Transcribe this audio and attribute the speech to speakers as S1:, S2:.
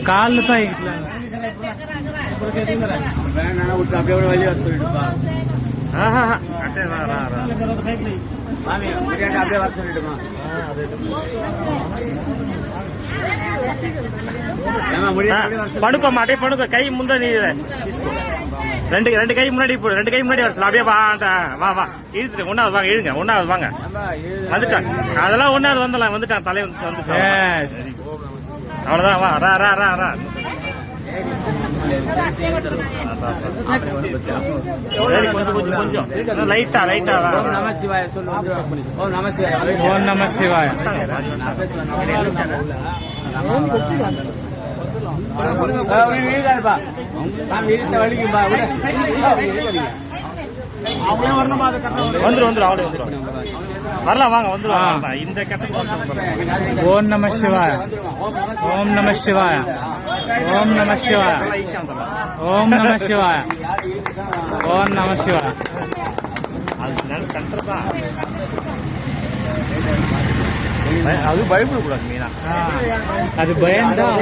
S1: కాళ్ళతో ఇట్లా
S2: వెళ్ళి వస్తుంటా
S1: అంటే
S2: అదే వస్తుంటా
S1: పడుకో మాట పడుకో కై ముందు ரெண்டு கை முன்னாடி இப்போ 2 கை முன்னாடி வரலாம் அப்படியே வா வா வா இழுத்துட்டு ஒன்னாவது வாங்க இழுங்க ஒன்னாவது வாங்க வந்துட்டாங்க அதெல்லாம் ஒன்னாவது வந்துட்டாங்க தலை வந்துச்சு அவ்வளவுதான் வா ரா ரா ரா ரா கொஞ்சம் லைட்டா
S2: ஓம் நம சிவாய சொல்லு ஓம் நம சிவாய
S1: ஓம் நம சிவாய வந்துடும் அவளே வந்துடும் வரலாம் வாங்க வந்துடும் இந்த கட்டத்துக்கு ஓம் நம சிவாய ஓம் நம சிவாய ஓம் நம சிவாய ஓம் நம சிவாய ஓம் நம சிவாய அது பயப்படக்கூடாது மீனா அது பயம்தான்